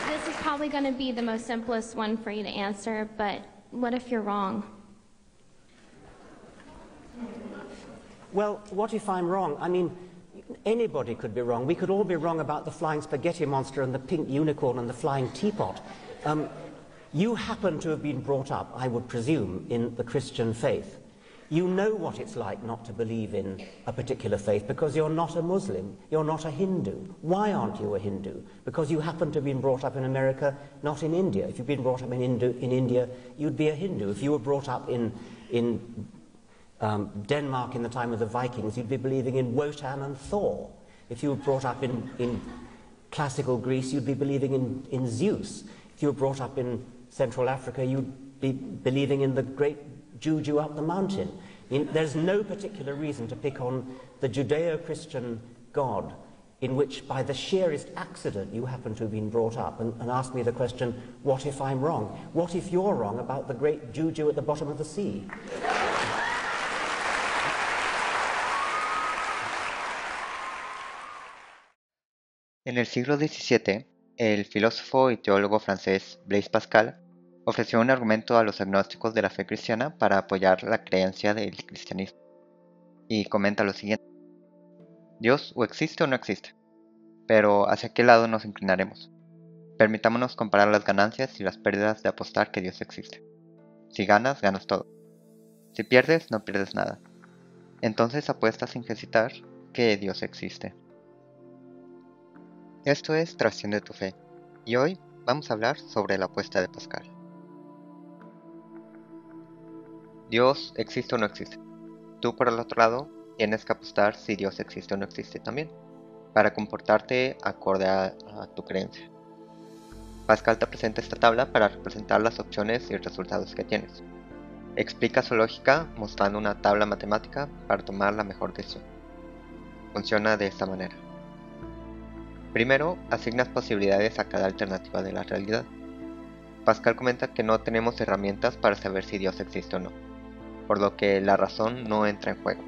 This is probably going to be the most simplest one for you to answer, but what if you're wrong? Well, what if I'm wrong? I mean, anybody could be wrong. We could all be wrong about the flying spaghetti monster and the pink unicorn and the flying teapot. You happen to have been brought up, I would presume, in the Christian faith. You know what it's like not to believe in a particular faith because you're not a Muslim, you're not a Hindu. Why aren't you a Hindu? Because you happen to have been brought up in America, not in India. If you've been brought up in India, you'd be a Hindu. If you were brought up in Denmark in the time of the Vikings, you'd be believing in Wotan and Thor. If you were brought up in classical Greece, you'd be believing in Zeus. If you were brought up in Central Africa, you'd be believing in the great Juju up the mountain. There's no particular reason to pick on the Judeo-Christian God in which, by the sheerest accident, you happen to have been brought up, and ask me the question, what if I'm wrong? What if you're wrong about the great Juju at the bottom of the sea? En el siglo XVII, el filósofo y teólogo francés Blaise Pascal ofreció un argumento a los agnósticos de la fe cristiana para apoyar la creencia del cristianismo. Y comenta lo siguiente: Dios o existe o no existe, pero ¿hacia qué lado nos inclinaremos? Permitámonos comparar las ganancias y las pérdidas de apostar que Dios existe. Si ganas, ganas todo. Si pierdes, no pierdes nada. Entonces apuesta sin hesitar que Dios existe. Esto es Trasciende tu fe, y hoy vamos a hablar sobre la apuesta de Pascal. Dios existe o no existe. Tú, por el otro lado, tienes que apostar si Dios existe o no existe también, para comportarte acorde a tu creencia. Pascal te presenta esta tabla para representar las opciones y resultados que tienes. Explica su lógica mostrando una tabla matemática para tomar la mejor decisión. Funciona de esta manera. Primero, asignas posibilidades a cada alternativa de la realidad. Pascal comenta que no tenemos herramientas para saber si Dios existe o no, por lo que la razón no entra en juego.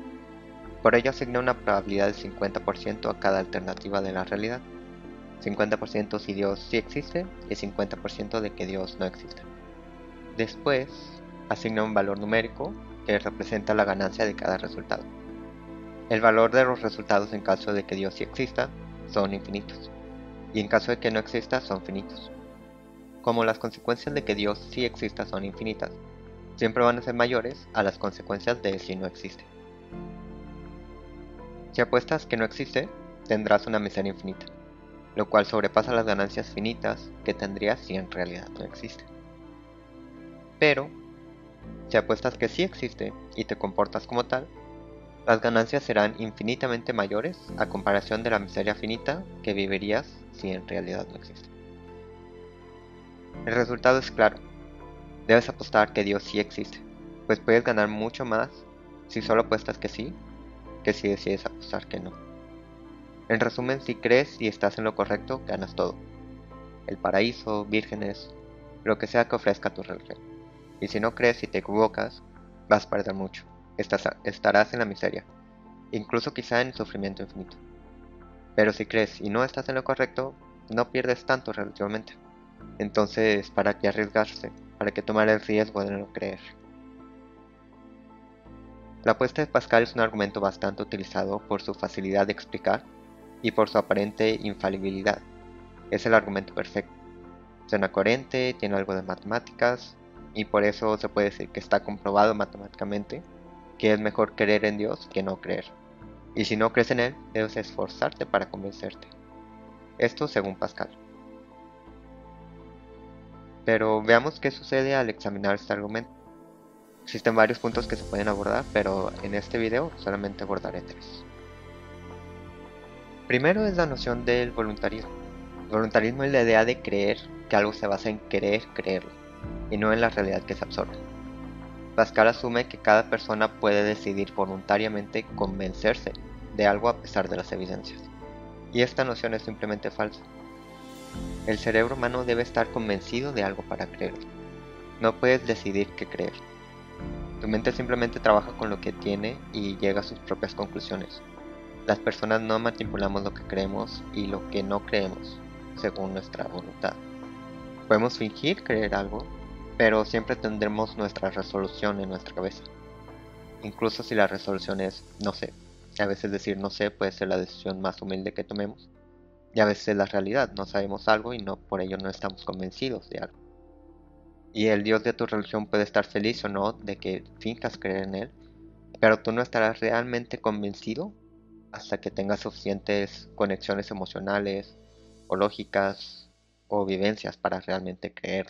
Por ello asigna una probabilidad del 50% a cada alternativa de la realidad. 50% si Dios sí existe y 50% de que Dios no existe. Después, asigna un valor numérico que representa la ganancia de cada resultado. El valor de los resultados en caso de que Dios sí exista son infinitos, y en caso de que no exista son finitos. Como las consecuencias de que Dios sí exista son infinitas, siempre van a ser mayores a las consecuencias de si no existe. Si apuestas que no existe, tendrás una miseria infinita, lo cual sobrepasa las ganancias finitas que tendrías si en realidad no existe. Pero, si apuestas que sí existe y te comportas como tal, las ganancias serán infinitamente mayores a comparación de la miseria finita que vivirías si en realidad no existe. El resultado es claro. Debes apostar que Dios sí existe, pues puedes ganar mucho más si solo apuestas que sí, que si decides apostar que no. En resumen, si crees y estás en lo correcto, ganas todo. El paraíso, vírgenes, lo que sea que ofrezca tu religión. Y si no crees y te equivocas, vas a perder mucho. Estarás en la miseria, incluso quizá en el sufrimiento infinito. Pero si crees y no estás en lo correcto, no pierdes tanto relativamente. Entonces, ¿para qué arriesgarse? ¿Para qué tomar el riesgo de no creer? La apuesta de Pascal es un argumento bastante utilizado por su facilidad de explicar y por su aparente infalibilidad. Es el argumento perfecto. Suena coherente, tiene algo de matemáticas, y por eso se puede decir que está comprobado matemáticamente que es mejor creer en Dios que no creer. Y si no crees en Él, debes esforzarte para convencerte. Esto según Pascal. Pero veamos qué sucede al examinar este argumento. Existen varios puntos que se pueden abordar, pero en este video solamente abordaré 3. Primero es la noción del voluntarismo. El voluntarismo es la idea de creer que algo se basa en querer creerlo, y no en la realidad que se absorbe. Pascal asume que cada persona puede decidir voluntariamente convencerse de algo a pesar de las evidencias. Y esta noción es simplemente falsa. El cerebro humano debe estar convencido de algo para creerlo. No puedes decidir qué creer. Tu mente simplemente trabaja con lo que tiene y llega a sus propias conclusiones. Las personas no manipulamos lo que creemos y lo que no creemos. según nuestra voluntad. Podemos fingir creer algo, pero siempre tendremos nuestra resolución en nuestra cabeza. Incluso si la resolución es no sé. A veces decir no sé puede ser la decisión más humilde que tomemos. Y a veces es la realidad, no sabemos algo y no por ello no estamos convencidos de algo. Y el Dios de tu religión puede estar feliz o no de que finjas creer en él, pero tú no estarás realmente convencido hasta que tengas suficientes conexiones emocionales o lógicas o vivencias para realmente creer.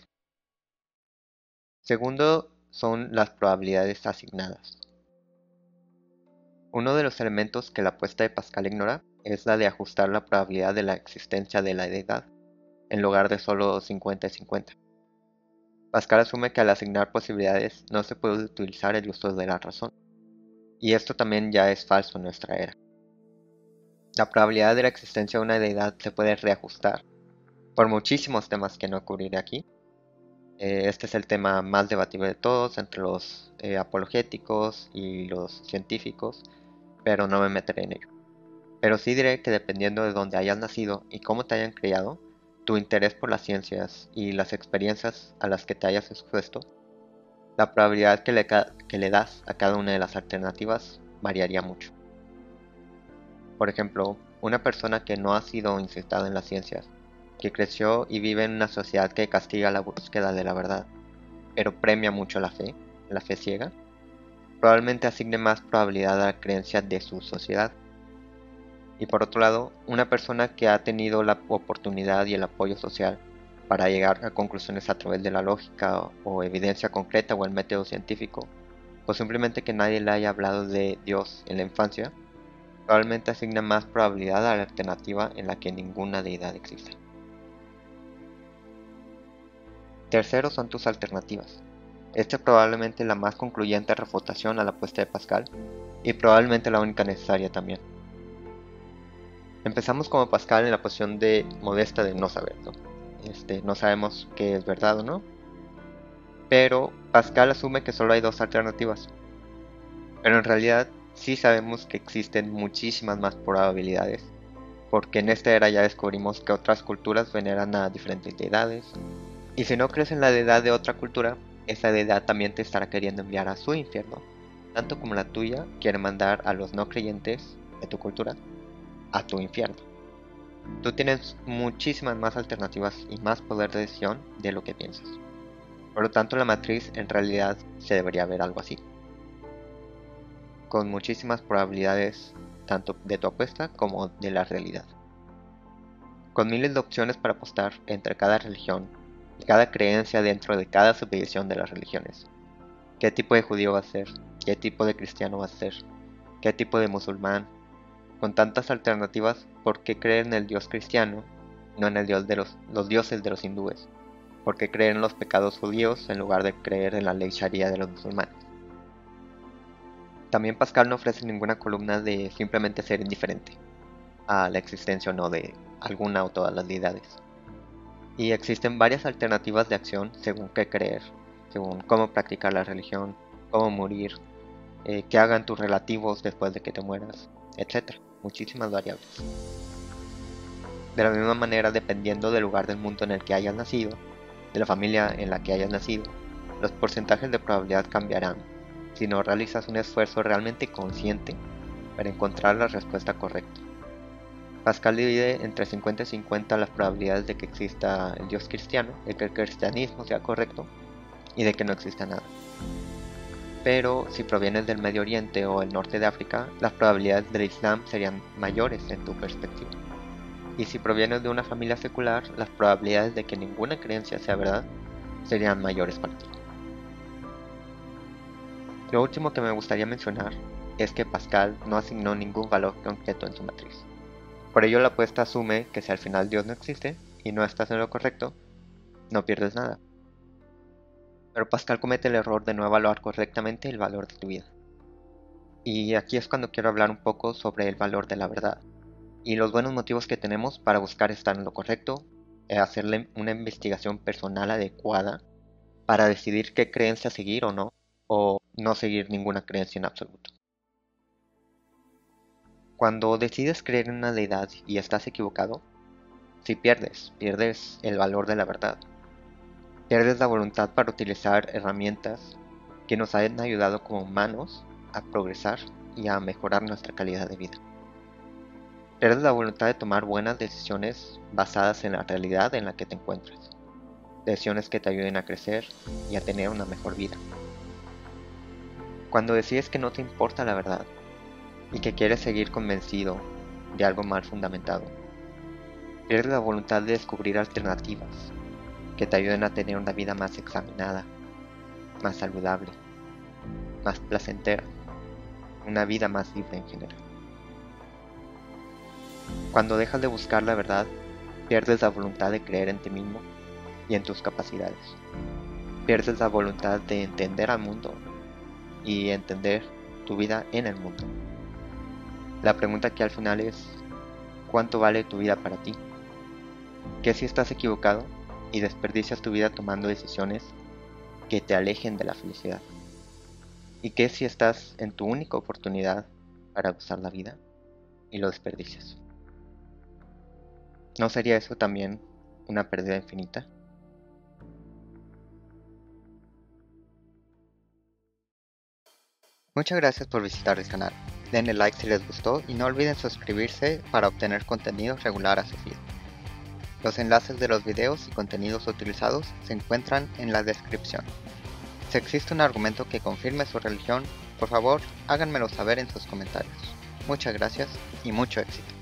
Segundo, son las probabilidades asignadas. Uno de los elementos que la apuesta de Pascal ignora es la de ajustar la probabilidad de la existencia de la deidad, en lugar de solo 50 y 50. Pascal asume que al asignar posibilidades no se puede utilizar el uso de la razón, y esto también ya es falso en nuestra era. La probabilidad de la existencia de una deidad se puede reajustar por muchísimos temas que no cubriré aquí. Este es el tema más debatible de todos entre los apologéticos y los científicos, pero no me meteré en ello. Pero sí diré que dependiendo de dónde hayas nacido y cómo te hayan criado, tu interés por las ciencias y las experiencias a las que te hayas expuesto, la probabilidad que le das a cada una de las alternativas variaría mucho. Por ejemplo, una persona que no ha sido incitada en las ciencias, que creció y vive en una sociedad que castiga la búsqueda de la verdad, pero premia mucho la fe ciega, probablemente asigne más probabilidad a la creencia de su sociedad. Y por otro lado, una persona que ha tenido la oportunidad y el apoyo social para llegar a conclusiones a través de la lógica o evidencia concreta o el método científico, o simplemente que nadie le haya hablado de Dios en la infancia, probablemente asigna más probabilidad a la alternativa en la que ninguna deidad exista. Tercero son tus alternativas. Esta es probablemente la más concluyente refutación a la apuesta de Pascal y probablemente la única necesaria también. Empezamos como Pascal en la posición de modesta de no saber, ¿no? No sabemos qué es verdad o no, pero Pascal asume que solo hay dos alternativas. Pero en realidad sí sabemos que existen muchísimas más probabilidades, porque en esta era ya descubrimos que otras culturas veneran a diferentes deidades, y si no crees en la deidad de otra cultura, esa deidad también te estará queriendo enviar a su infierno, tanto como la tuya quiere mandar a los no creyentes de tu cultura a tu infierno. Tú tienes muchísimas más alternativas y más poder de decisión de lo que piensas. Por lo tanto, la matriz en realidad se debería ver algo así, con muchísimas probabilidades tanto de tu apuesta como de la realidad, con miles de opciones para apostar entre cada religión y cada creencia dentro de cada subdivisión de las religiones. ¿Qué tipo de judío va a ser? ¿Qué tipo de cristiano va a ser? ¿Qué tipo de musulmán? Con tantas alternativas, ¿por qué creer en el Dios cristiano, no en el Dios de los dioses de los hindúes? ¿Por qué creer en los pecados judíos en lugar de creer en la ley sharia de los musulmanes? También Pascal no ofrece ninguna columna de simplemente ser indiferente a la existencia o no de alguna o todas las deidades. Y existen varias alternativas de acción según qué creer, según cómo practicar la religión, cómo morir, qué hagan tus relativos después de que te mueras, etc. Muchísimas variables. De la misma manera, dependiendo del lugar del mundo en el que hayas nacido, de la familia en la que hayas nacido, los porcentajes de probabilidad cambiarán si no realizas un esfuerzo realmente consciente para encontrar la respuesta correcta. Pascal divide entre 50 y 50 las probabilidades de que exista el Dios cristiano, de que el cristianismo sea correcto y de que no exista nada. Pero si provienes del Medio Oriente o el norte de África, las probabilidades del Islam serían mayores en tu perspectiva. Y si provienes de una familia secular, las probabilidades de que ninguna creencia sea verdad serían mayores para ti. Lo último que me gustaría mencionar es que Pascal no asignó ningún valor concreto en su matriz. Por ello la apuesta asume que si al final Dios no existe y no estás en lo correcto, no pierdes nada. Pero Pascal comete el error de no evaluar correctamente el valor de tu vida. Y aquí es cuando quiero hablar un poco sobre el valor de la verdad y los buenos motivos que tenemos para buscar estar en lo correcto, hacerle una investigación personal adecuada para decidir qué creencia seguir o no seguir ninguna creencia en absoluto. Cuando decides creer en una deidad y estás equivocado, Si pierdes el valor de la verdad. Pierdes la voluntad para utilizar herramientas que nos han ayudado como humanos a progresar y a mejorar nuestra calidad de vida. Pierdes la voluntad de tomar buenas decisiones basadas en la realidad en la que te encuentras. Decisiones que te ayuden a crecer y a tener una mejor vida. Cuando decides que no te importa la verdad y que quieres seguir convencido de algo mal fundamentado, pierdes la voluntad de descubrir alternativas que te ayuden a tener una vida más examinada, más saludable, más placentera, una vida más libre en general. Cuando dejas de buscar la verdad, pierdes la voluntad de creer en ti mismo y en tus capacidades. Pierdes la voluntad de entender al mundo y entender tu vida en el mundo. La pregunta aquí al final es, ¿cuánto vale tu vida para ti? ¿Qué si estás equivocado y desperdicias tu vida tomando decisiones que te alejen de la felicidad? ¿Y qué si estás en tu única oportunidad para gozar la vida y lo desperdicias? ¿No sería eso también una pérdida infinita? Muchas gracias por visitar el canal. Denle like si les gustó y no olviden suscribirse para obtener contenido regular a su feed. Los enlaces de los videos y contenidos utilizados se encuentran en la descripción. Si existe un argumento que confirme su religión, por favor háganmelo saber en sus comentarios. Muchas gracias y mucho éxito.